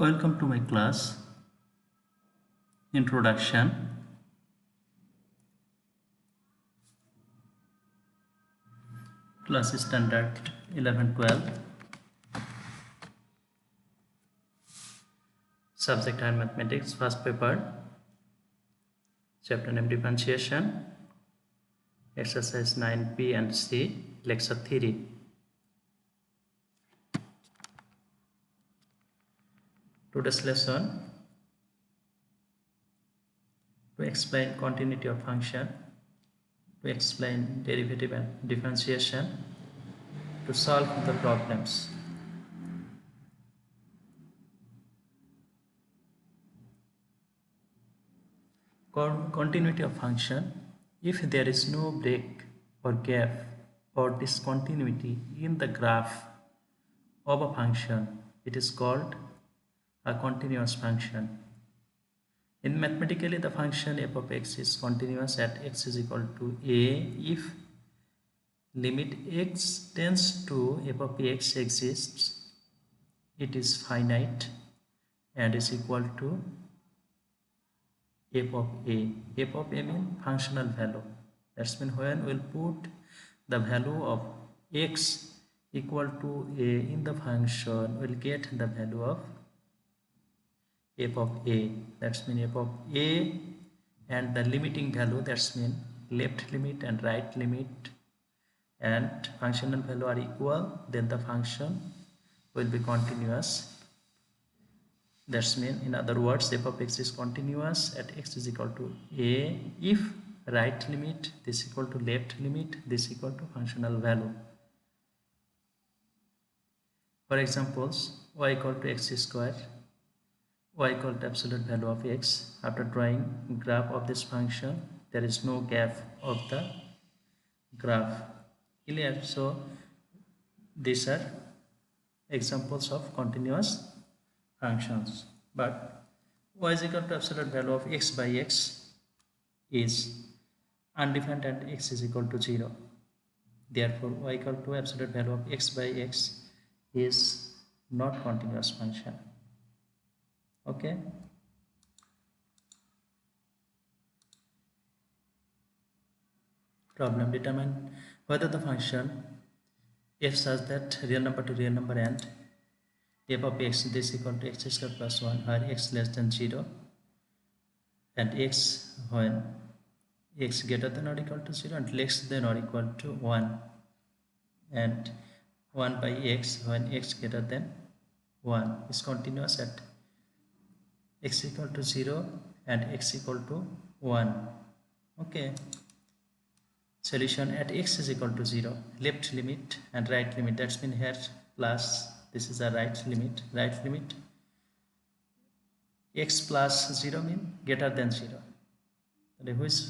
Welcome to my class Introduction. Class Standard 11-12. Subject and Mathematics. First paper. Chapter name Differentiation. Exercise 9B and C. Lecture 3. Today's lesson. To explain continuity of function, to explain derivative and differentiation, to solve the problems. Continuity of function. If there is no break or gap or discontinuity in the graph of a function, it is called a continuous function. In mathematically, the function f of x is continuous at x is equal to a if limit x tends to f of x exists, it is finite and is equal to f of a. F of a means functional value. That's mean when we'll put the value of x equal to a in the function, we'll get the value of f of a. That's mean f of a and the limiting value, that's mean left limit and right limit and functional value are equal, then the function will be continuous. That's mean, in other words, f of x is continuous at x is equal to a if right limit this equal to left limit this equal to functional value. For examples, y equal to x square, y equal to absolute value of x. After drawing graph of this function, there is no gap of the graph. Clear? So these are examples of continuous functions. But y is equal to absolute value of x by x is undefined and x is equal to 0. Therefore, y equal to absolute value of x by x is not continuous function. Okay. Problem: determine whether the function f such that real number to real number and f of x this equal to x square plus 1 where x less than 0 and x when x greater than or equal to 0 and less than or equal to 1 and 1 by x when x greater than 1 is continuous at x equal to 0 and x equal to 1. Okay. Solution: at x is equal to 0, left limit and right limit, that's mean here plus this is a right limit, x plus 0 mean greater than 0, which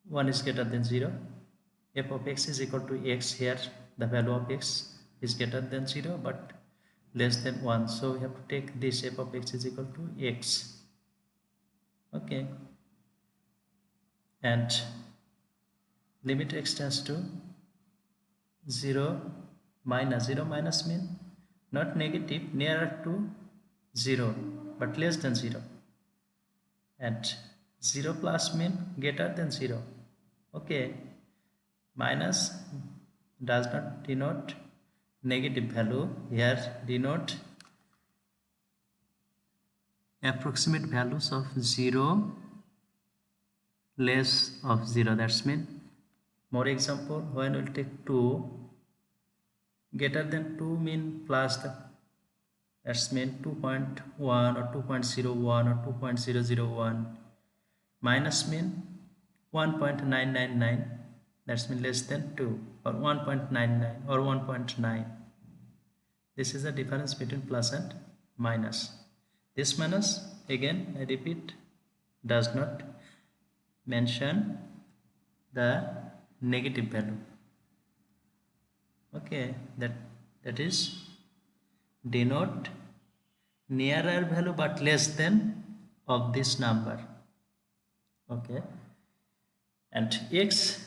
one is greater than 0, f of x is equal to x, here the value of x is greater than 0 but less than 1, so we have to take this f of x is equal to x. Okay, and limit x tends to 0 minus mean not negative, nearer to 0 but less than 0, and 0 plus mean greater than 0. Okay, minus does not denote negative value, here denote approximate values of 0 less of 0, that's mean more example, when we'll take 2 greater than 2 mean plus the, that's mean 2.1 or 2.01 or 2.001, minus mean 1.999, that's mean less than 2 or 1.99 or 1.9. This is the difference between plus and minus. This minus, again I repeat, does not mention the negative value. Okay, that is denote nearer value but less than of this number. Okay, and x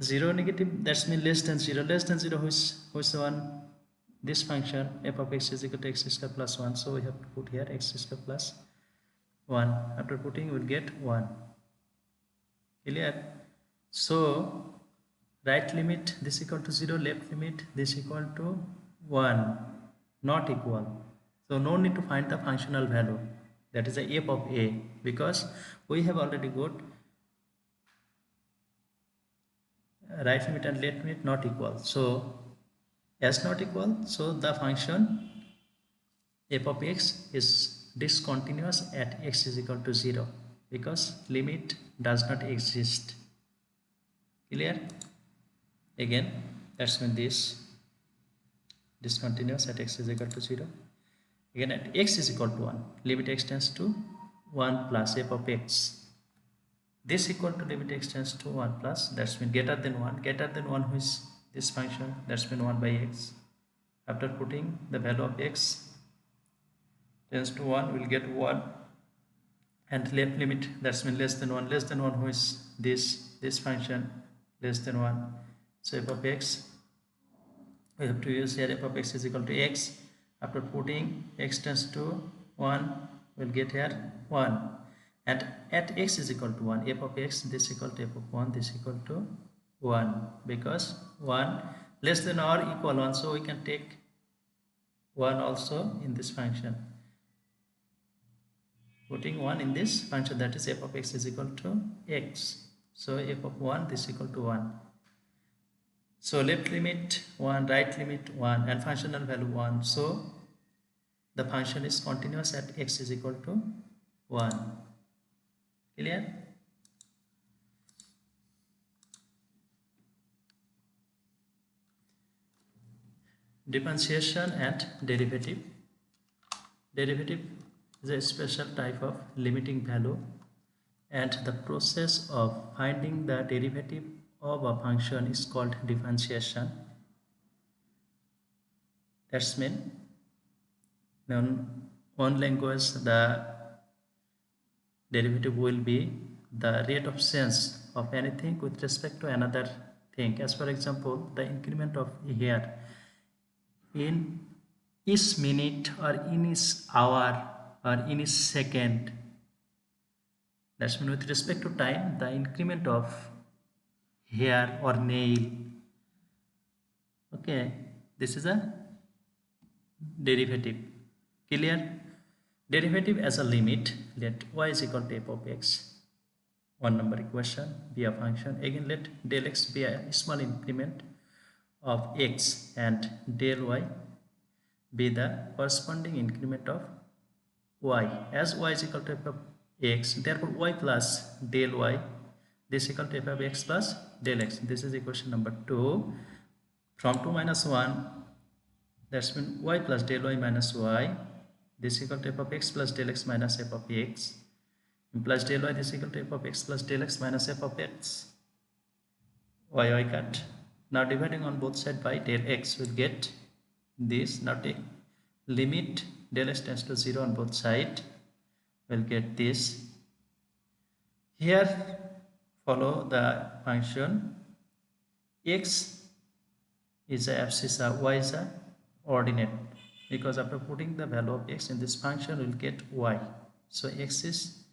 0 negative, that's mean less than 0, which one this function f of x is equal to x square plus 1, so we have to put here x square plus 1. After putting, we will get 1. Clear? So right limit this equal to 0, left limit this equal to 1, not equal. So no need to find the functional value, that is the f of a, because we have already got right limit and left limit not equal. So as not equal, so the function f of x is discontinuous at x is equal to 0, because limit does not exist. Clear? Again, that's when this discontinuous at x is equal to 0. Again, at x is equal to 1, limit x tends to 1 plus f of x. This equal to limit x tends to 1 plus, that's mean greater than 1. Greater than 1, who is this function, that's mean 1 by x. After putting the value of x tends to 1, we'll get 1. And left limit, that's mean less than 1. Less than 1, who is this function, less than 1. So f of x, we have to use here f of x is equal to x. After putting x tends to 1, we'll get here 1. And at x is equal to 1, f of x, this equal to f of 1, this equal to 1, because 1 less than or equal 1, so we can take 1 also in this function. Putting 1 in this function, that is f of x is equal to x. So f of 1, this equal to 1. So left limit 1, right limit 1, and functional value 1. So the function is continuous at x is equal to 1. Clear? Differentiation and derivative. Derivative is a special type of limiting value, and the process of finding the derivative of a function is called differentiation. That's mean in one language the derivative will be the rate of change of anything with respect to another thing. As for example, the increment of hair in each minute or in each hour or in each second. That's mean with respect to time, the increment of hair or nail. Okay, this is a derivative. Clear? Derivative as a limit, let y is equal to f of x, one number equation, be a function. Again, let del x be a small increment of x and del y be the corresponding increment of y. As y is equal to f of x, therefore y plus del y, this equal to f of x plus del x. This is equation number 2. From 2 minus 1, that's mean y plus del y minus y, this equal to f of x plus del x minus f of x, plus del y, this equal to f of x plus del x minus f of x. Y cut. Now dividing on both sides by del x, will get this. Now take limit del x tends to 0 on both sides, will get this. Here follow the function x is a abscissa, y is a ordinate, because after putting the value of x in this function we will get y. So x is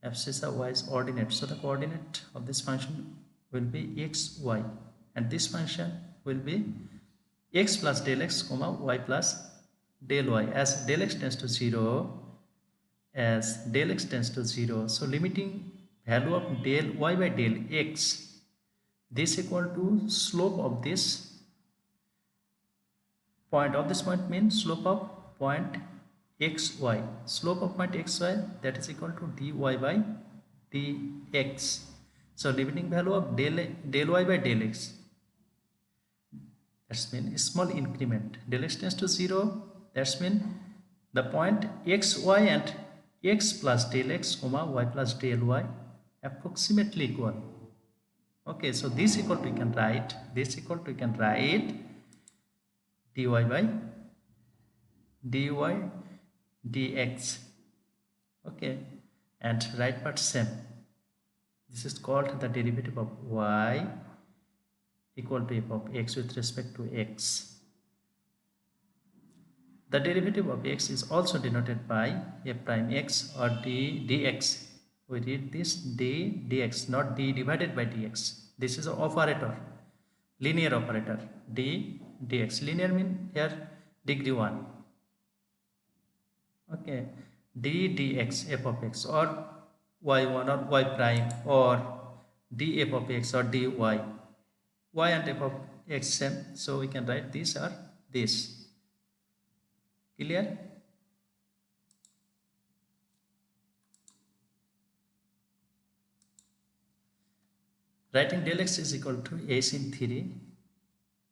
abscissa, y is ordinate, so the coordinate of this function will be x, y, and this function will be x plus del x comma y plus del y. As del x tends to 0, as del x tends to 0, so limiting value of del y by del x, this equal to slope of this point. Of this point means slope of point xy. Slope of point xy, that is equal to dy by dx. So limiting value of del y by del x, that's mean small increment. Del x tends to 0, that's mean the point xy and x plus del x comma y plus del y approximately equal. Okay, so this equal to we can write, this equal to we can write dy by dy dx. Okay, and right part same. This is called the derivative of y equal to f of x with respect to x. The derivative of x is also denoted by f prime x or d dx. We read this d dx, not d divided by dx. This is an operator, linear operator, d dx. Linear mean here degree 1. Okay, d dx f of x or y1 or y prime or d f of x or dy. Y and f of x same, so we can write this or this. Clear? Writing del x is equal to s in 3.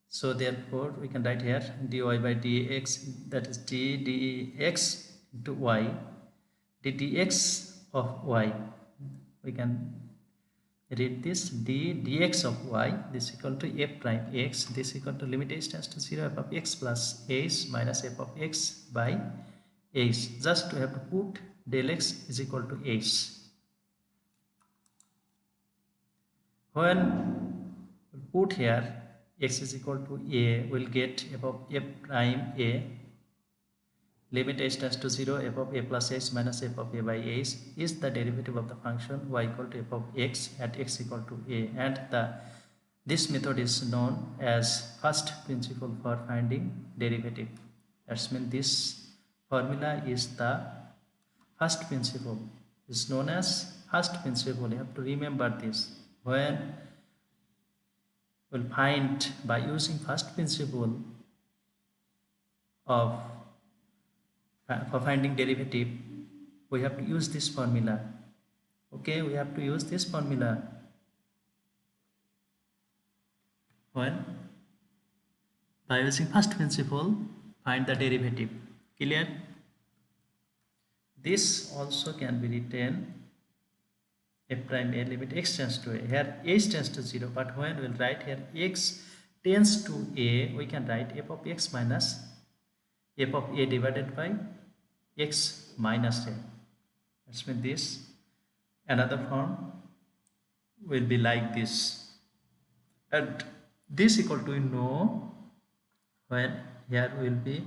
So therefore we can write here dy by dx, that is d dx into y, d dx of y. We can read this d dx of y, this equal to f prime x, this equal to limit h tends to 0 f of x plus h minus f of x by h. Just we have to put del x is equal to h. When we put here x is equal to a, we'll get f of f prime a, limit h tends to 0 f of a plus h minus f of a by h is the derivative of the function y equal to f of x at x equal to a, and this method is known as first principle for finding derivative. That means this formula is the first principle, is known as first principle. You have to remember this. When we'll find by using first principle of for finding derivative, we have to use this formula. Okay, we have to use this formula. When by using first principle find the derivative. Clear? This also can be written f prime a limit x tends to a. Here h tends to 0, but when we'll write here x tends to a, we can write f of x minus f of a divided by x minus a. That's mean this. Another form will be like this. And this equal to know when here will be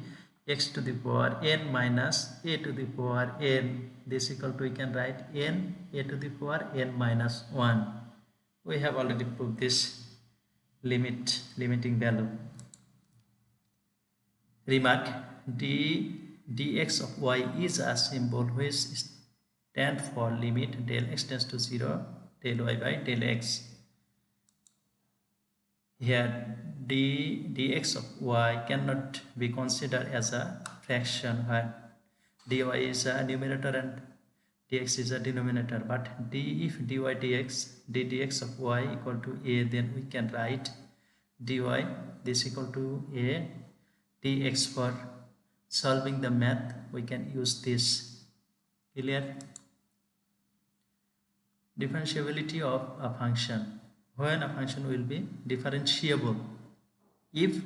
x to the power n minus a to the power n. This equal to, we can write n a to the power n minus 1. We have already proved this limiting value. Remark, dx of y is a symbol which stands for limit del x tends to 0 del y by del x. Here dx of y cannot be considered as a fraction when dy is a numerator and dx is a denominator, but if dy dx of y equal to a, then we can write dy this equal to a dx. For solving the math we can use this. Clear? Differentiability of a function. When a function will be differentiable, if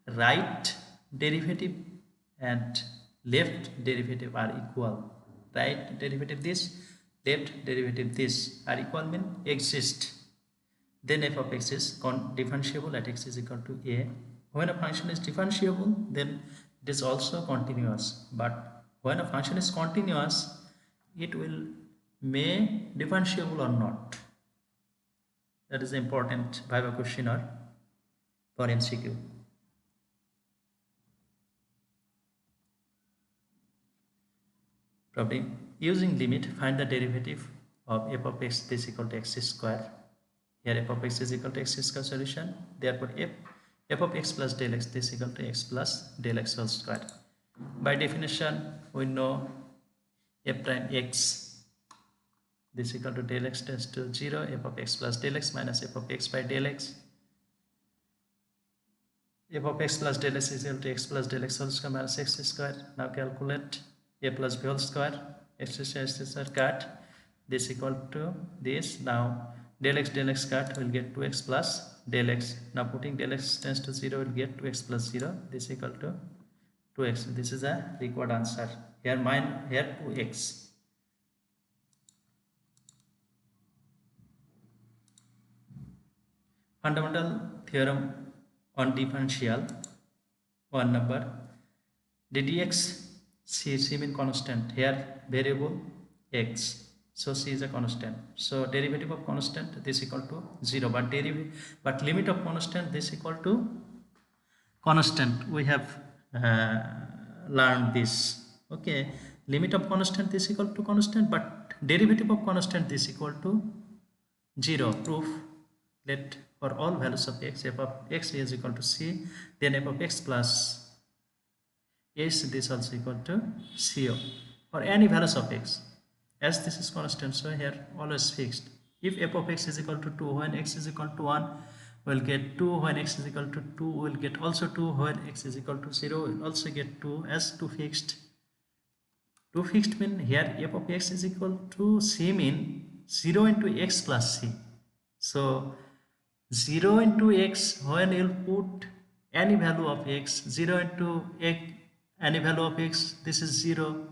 right derivative and left derivative are equal. Right derivative this, left derivative this are equal mean exist, then f of x is differentiable at x is equal to a. When a function is differentiable, then it is also continuous, but when a function is continuous, it will may differentiable or not. That is important Viva question or for MCQ. Problem: using limit find the derivative of f of x is equal to x square. Here f of x is equal to x square solution. Therefore f of x plus del x is equal to x plus del x whole square. By definition, we know f prime x this equal to del x tends to 0 f of x plus del x minus f of x by del x. F of x plus del x is equal to x plus del x whole square minus x square. Now calculate a plus b whole square, x square cut, this equal to this. Now del x cut will get 2x plus del x. Now putting del x tends to 0 will get 2x plus 0, this equal to 2x. This is a required answer. Here 2x. Fundamental theorem on differential, one number. ddx c mean constant, here variable x, so c is a constant, so derivative of constant this equal to 0, but limit of constant this equal to constant, we have uh, learned this. Okay, limit of constant this equal to constant, but derivative of constant this equal to 0. Proof, let for all values of x, f of x is equal to c, then f of x plus s this also equal to co for any values of x, as this is constant, so here always fixed. If f of x is equal to 2, when x is equal to 1 we'll get 2, when x is equal to 2 we'll get also 2, when x is equal to 0 we'll also get 2, as 2 fixed. 2 fixed mean here f of x is equal to c mean 0 into x plus c, so 0 into x, when you'll put any value of x, 0 into x, any value of x, this is 0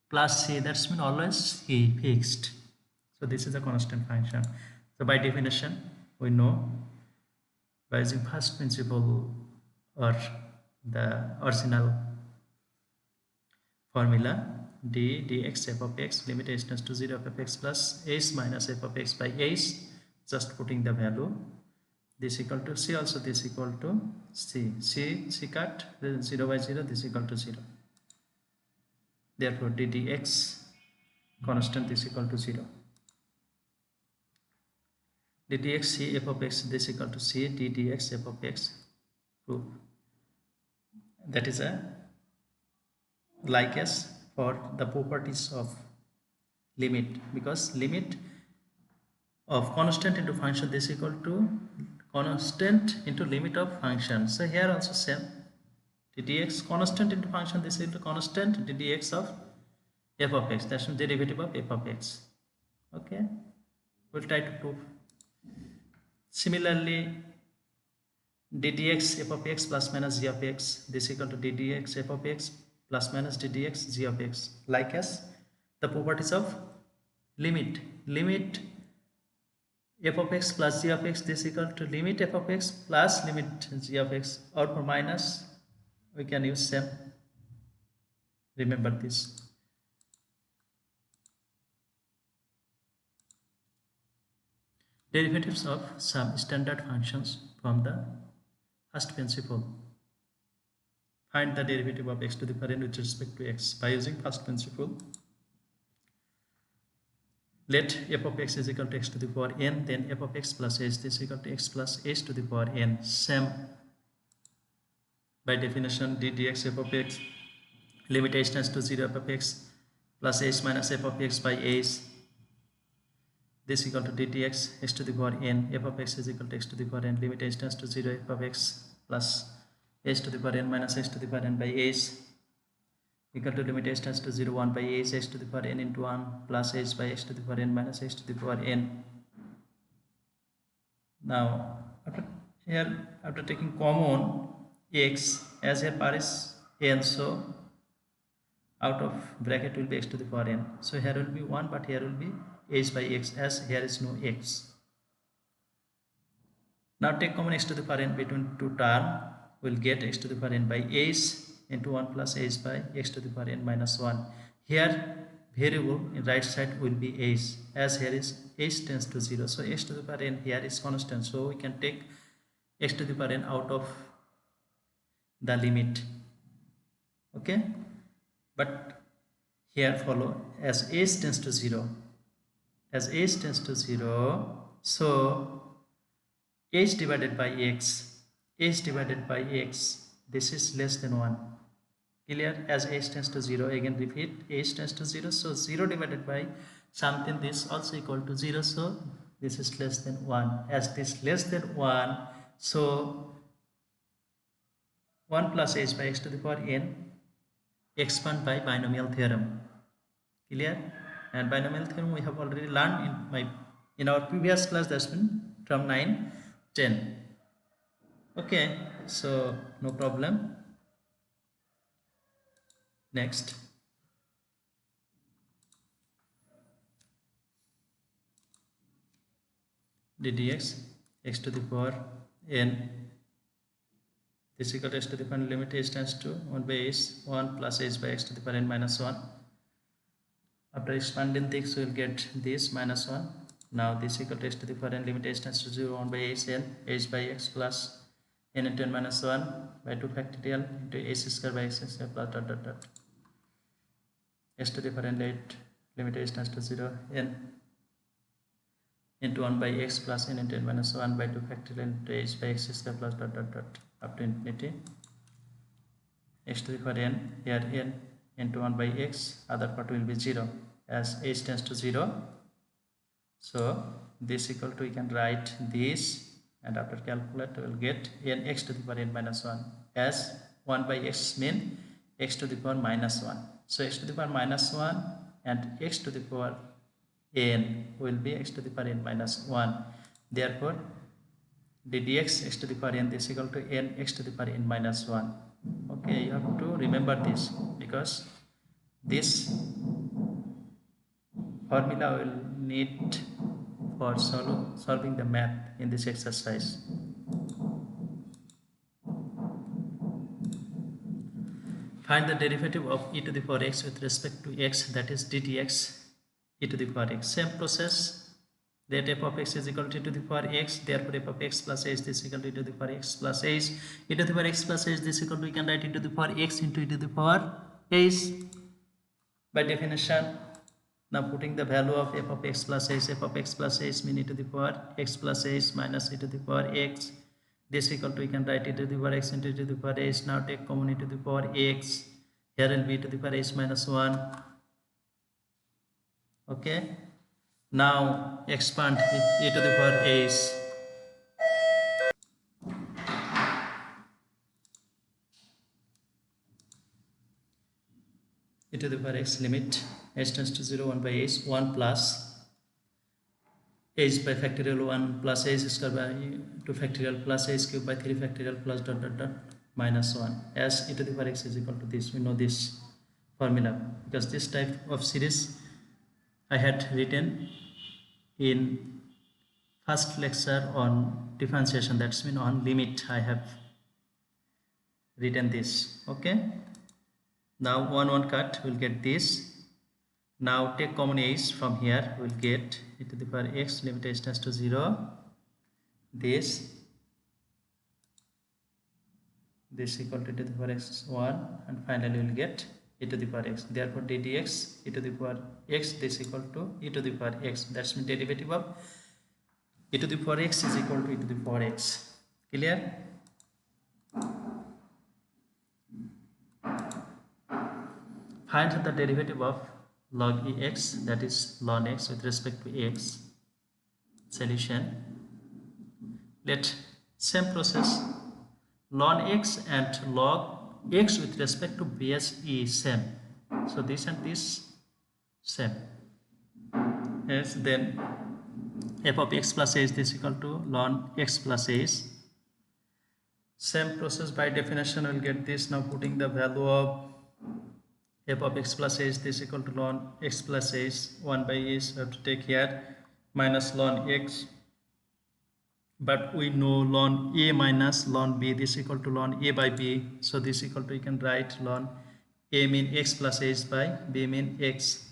plus c, that's mean always c fixed, so this is a constant function. So by definition we know, by using first principle or the original formula, d dx f of x limit h tends to 0 f of x plus h minus f of x by h, just putting the value, this equal to c, also this equal to c cut, 0 by 0, this equal to 0, therefore ddx constant this equal to 0, ddx c f of x this equal to c ddx f of x. Proof, that is a like as for the properties of limit, because limit of constant into function this equal to constant into limit of function, so here also same, ddx constant into function this equal to constant ddx of f of x, that's the derivative of f of x. Okay, we'll try to prove. Similarly, ddx f of x plus minus g of x this equal to ddx f of x plus minus ddx g of x, like as the properties of limit f of x plus g of x this equal to limit f of x plus limit g of x, or for minus we can use same, remember this. Derivatives of some standard functions from the first principle. Find the derivative of x to the power n with respect to x by using first principle. Let f of x is equal to x to the power n, then f of x plus h is equal to x plus h to the power n. Same, by definition, d dx f of x limit h tends to 0 f of x plus h minus f of x by h, this equal to ddx x to the power n, f of x is equal to x to the power n limit h tends to 0 f of x plus h to the power n minus h to the power n by h equal to limit h tends to 0 1 by h to the power n into 1 plus h by h to the power n minus h to the power n. Now after taking common x, as here power is n, so out of bracket will be x to the power n, so here will be 1, but here will be h by x, as here is no x. Now take common x to the power n between two term, will get x to the power n by h into 1 plus h by x to the power n minus 1. Here variable in right side will be h, as here is h tends to 0, so x to the power n here is constant, so we can take x to the power n out of the limit. Okay, but here follow, as h tends to 0, as h tends to 0, so h divided by x, this is less than 1. Clear? As h tends to 0, again repeat, h tends to 0, so 0 divided by something, this also equal to 0, so this is less than 1. As this less than 1, so 1 plus h by x to the power n expand by binomial theorem. Clear? And binomial theorem we have already learned in our previous class, that's been from 9 10. Okay, so no problem. Next, ddx x to the power n This equal to x to the power limit h tends to 1 by h 1 plus h by x to the power n minus 1. After expanding this, we will get this minus 1. Now this equal to x to the power n limit h tends to 0 1 by h n h by x plus n into n minus 1 by 2 factorial into h square by x square plus dot dot dot x to the power n limit h tends to 0 n into 1 by x plus n into n minus 1 by 2 factorial into h by x square plus dot dot dot up to infinity. X to the power n, here n into 1 by x, other part will be 0 as h tends to 0. So this equal to, we can write this, and after calculate we will get n x to the power n minus 1 as 1 by x mean x to the power minus 1. So x to the power minus 1 and x to the power n will be x to the power n minus 1. Therefore ddx x to the power n is equal to n x to the power n minus 1. Okay, you have to remember this because this formula will need for solving the math in this exercise. Find the derivative of e to the power x with respect to x, that is ddx e to the power x. Same process, that f of x is equal to e to the power x, therefore f of x plus h is equal to e to the power x plus h. E to the power x plus h is equal to, we can write e to the power x into e to the power h by definition. Now putting the value of f of x plus h, f of x plus h mean e to the power x plus h minus e to the power x. This equal to, we can write e to the power x into e to the power h. Now take common e to the power x, here will be e to the power h minus 1. Okay, now expand e to the power h. E to the power x limit h tends to 0 1 by h 1 plus h by factorial 1 plus h square by 2 factorial plus h cube by 3 factorial plus dot dot dot minus 1 as e to the power x is equal to this. We know this formula because this type of series I had written in first lecture on differentiation, that's mean on limit I have written this. Okay, now 1 cut, we'll get this. Now take common h from here, we'll get e to the power x limit h tends to 0, this equal to e to the power x 1, and finally we'll get e to the power x. Therefore ddx e to the power x this equal to e to the power x, that's mean derivative of e to the power x is equal to e to the power x. Clear? Find the derivative of log ex, that is ln x with respect to x. Solution, let same process, ln x and log x with respect to base e same, so this and this same. Yes, then f of x plus h is equal to ln x plus h. Same process, by definition we'll get this. Now putting the value of f of x plus h is equal to ln x plus h 1 by h, we have to take here minus ln x, but we know ln a minus ln b this equal to ln a by b, so this equal to, you can write ln a mean x plus h by b mean x,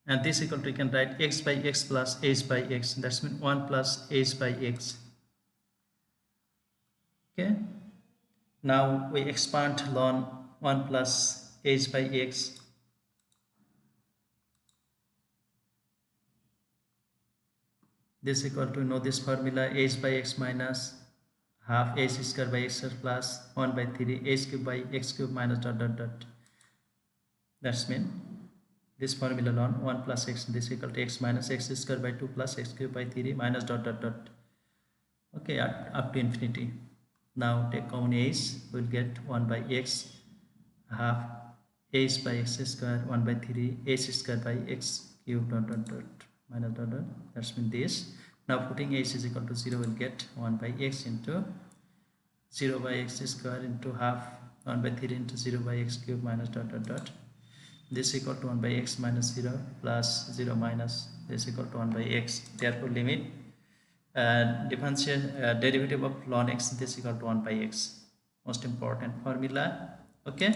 and this equal to, you can write x by x plus h by x, that's mean 1 plus h by x. Okay, now we expand ln 1 plus h by x. This equal to, know this formula, h by x minus half h square by x plus 1 by 3 h cube by x cube minus dot dot dot. That's mean this formula ln 1 plus x, this equal to x minus x square by 2 plus x cube by 3 minus dot dot dot. Okay, up to infinity. Now take common h, we'll get 1 by x half h by x square 1 by 3 h square by x cube dot dot dot minus dot dot, that's mean this. Now putting h is equal to 0, we'll get 1 by x into 0 by x square into half 1 by 3 into 0 by x cube minus dot dot dot. This equal to 1 by x minus 0 plus 0 minus this equal to 1 by x. Therefore limit differential derivative of ln x this equal to 1 by x. most important formula. Okay,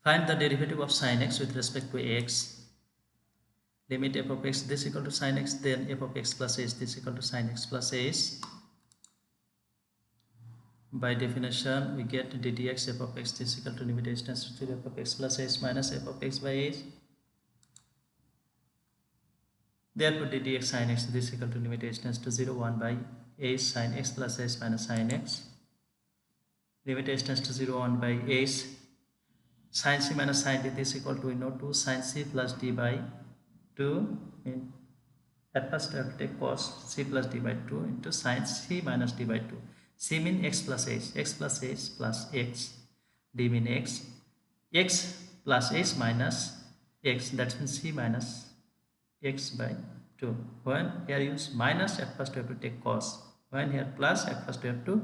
find the derivative of sin x with respect to x. Limit f of x this equal to sin x, then f of x plus h this equal to sin x plus h. By definition, we get ddx f of x is equal to limit h tends to 0 f of x plus h minus f of x by h. Therefore, ddx sin x is equal to limit h tends to 0 1 by h sin x plus h minus sin x. Limit h tends to 0 1 by h sin c minus sin d is equal to, we know, 2 sin c plus d by 2. At first, I have to take cos c plus d by 2 into sin c minus d by 2. C mean x plus h, x plus h plus x, d mean x, x plus h minus x, that means c minus x by 2. When here use minus, at first we have to take cos. When here plus, at first we have to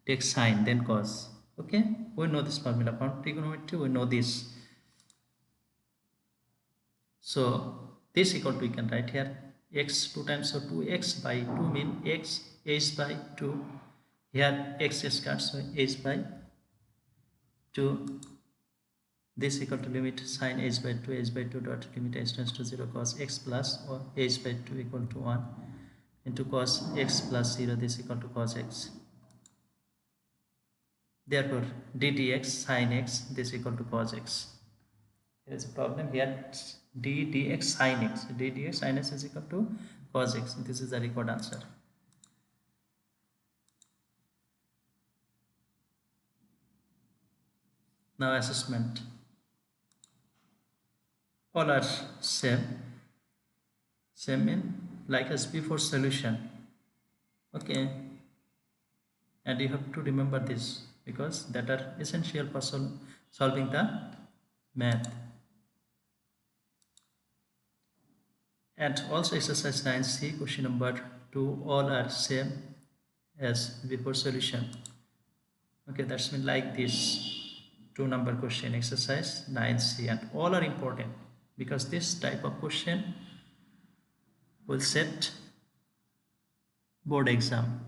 take sin, then cos. Okay, we know this formula from trigonometry, we know this. So this equal to, we can write here x 2 times, so 2x by 2 mean x h by 2. Here x squared, so h by 2. This equal to limit sin h by 2 dot limit h tends to 0 cos x plus, or h by 2 equal to 1 into cos x plus 0, this equal to cos x. Therefore ddx sin x this equal to cos x. There is a problem here, ddx sin x, ddx sin x is equal to cos x. This is the required answer. Now assessment. All are same in like as before solution. Okay, and you have to remember this because that are essential for solving the math. And also exercise 9c question number 2, all are same as before solution. Okay, that's mean like this 2 number question exercise 9c, and all are important because this type of question will set board exam.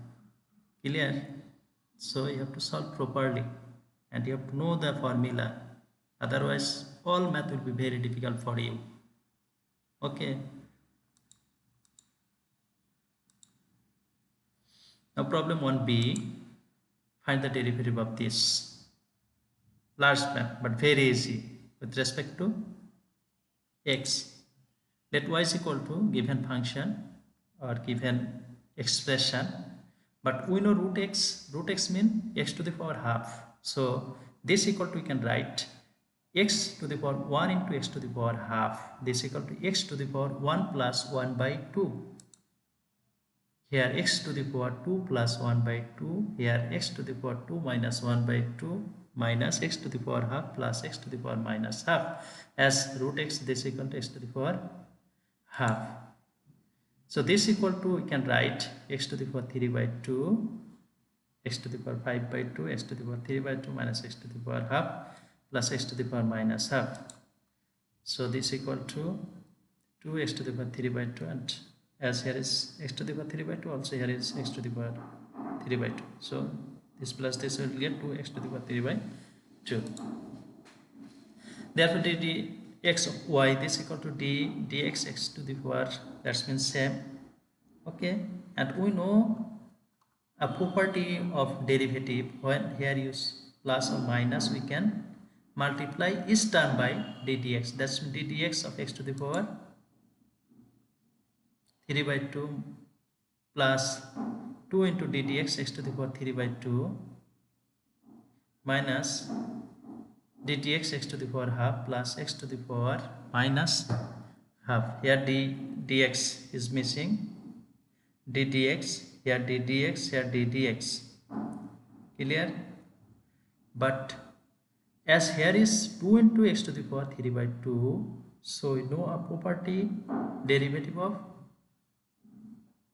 Clear? So you have to solve properly and you have to know the formula, otherwise all math will be very difficult for you. Okay, now problem 1b, find the derivative of this large map, but very easy, with respect to x. Let y is equal to given function or given expression, but we know root x mean x to the power half. So this equal to, we can write x to the power 1 into x to the power half, this equal to x to the power 1 plus 1 by 2. Here x to the power 2 plus 1 by 2, here x to the power 2 minus 1 by 2, minus x to the power half plus x to the power minus half, as root x this equal to x to the power half. So this equal to, we can write x to the power 3 by 2, x to the power 5 by 2, x to the power 3 by 2 minus x to the power half plus x to the power minus half. So this equal to 2x to the power 3 by 2, and as here is x to the power 3 by 2, also here is x to the power 3 by 2. So this plus this will get 2x to the power 3 by 2. Therefore dx of y this equal to dx x to the power, that means same. Okay, and we know a property of derivative, when here use plus or minus, we can multiply each term by ddx, that's ddx of x to the power 3 by 2 plus 2 into ddx x to the power 3 by 2 minus ddx x to the power half plus x to the power minus half. Here dx is missing, ddx, here ddx, here ddx. Clear? But as here is 2 into x to the power 3 by 2, so we know a property derivative of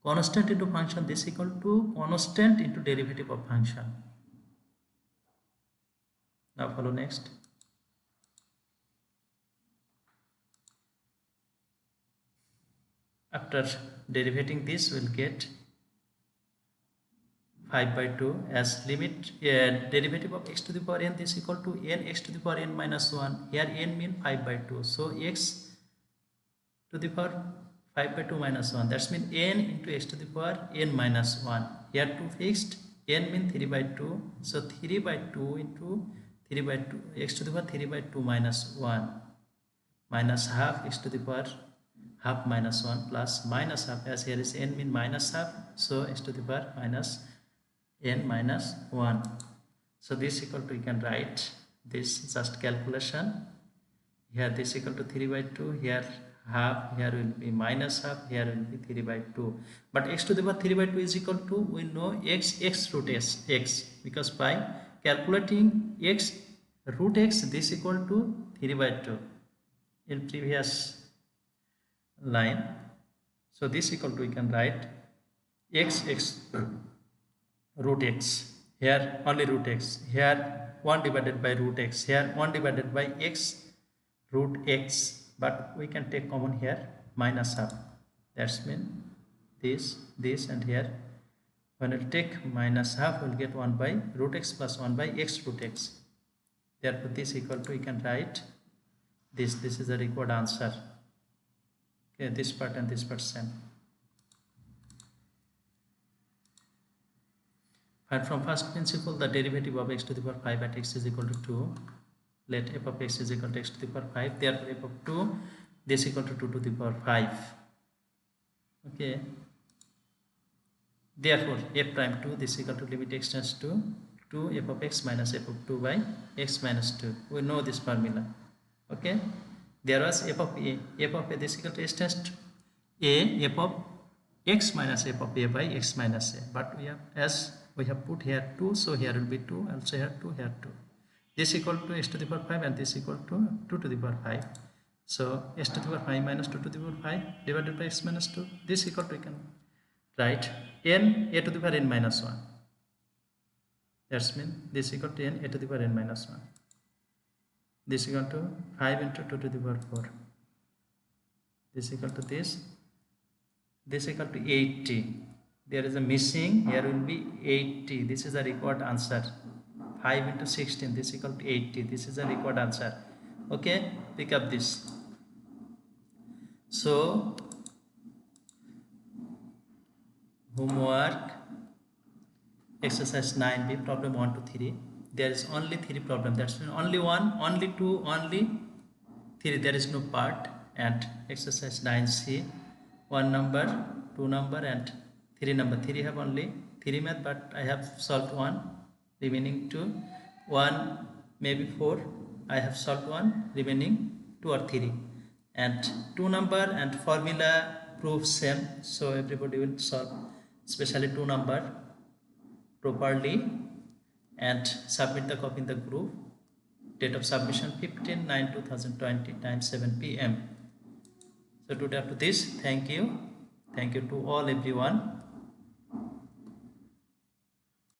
constant into function, this equal to constant into derivative of function. Now follow next. After derivating this, we'll get 5 by 2 as limit derivative of x to the power n, this equal to n x to the power n minus 1. Here n mean 5 by 2, so x to the power 5 by 2 minus 1, that's mean n into x to the power n minus 1. Here 2 fixed, n mean 3 by 2, so 3 by 2 into 3 by 2 x to the power 3 by 2 minus 1 minus half x to the power half minus 1 plus minus half, as here is n mean minus half, so x to the power minus n minus 1. So this equal to, you can write this just calculation. Here this equal to 3 by 2, here half, here will be minus half, here will be 3 by 2. But x to the power 3 by 2 is equal to, we know x root x, because by calculating x root x, this equal to 3 by 2 in previous line. So this equal to, we can write x root x, here only root x, here 1 divided by root x, here 1 divided by x root x, but we can take common here minus half, that's mean this and here when we take minus half, we'll get 1 by root x plus 1 by x root x. Therefore this equal to, we can write this is the required answer. Okay, this part and this part same. Find from first principle the derivative of x to the power 5 at x is equal to 2. Let f of x is equal to x to the power 5. Therefore f of 2, this equal to 2 to the power 5. Okay. Therefore f prime 2, this equal to limit x tends to 2 f of x minus f of 2 by x minus 2. We know this formula. Okay. There was f of a, this equal to x tends to a, f of x minus f of a by x minus a. But we have put here 2, so here will be 2, also here 2, here 2. This equal to x to the power 5 and this equal to 2 to the power 5. So x to the power 5 minus 2 to the power 5 divided by x minus 2. This equal to, we can write n a to the power n minus 1. That's mean this equal to n a to the power n minus 1. This equal to 5 into 2 to the power 4. This equal to this. This equal to 80. There is a missing, here will be 80. This is the required answer. 5 into 16, this equal to 80. This is the required answer. Okay, pick up this. So homework exercise 9b, problem 1 to 3. There is only 3 problems. That's only 1, only 2, only 3. There is no part. And exercise 9c, 1 number, 2 number and 3 number. 3 have only 3 math, but I have solved 1, remaining 2. 1 maybe 4, I have solved 1, remaining 2 or 3. And 2 number and formula proof same, so everybody will solve, especially 2 number properly and submit the copy in the group. Date of submission 15/9/2020, time 7 p.m. So today up to this. Thank you to all everyone.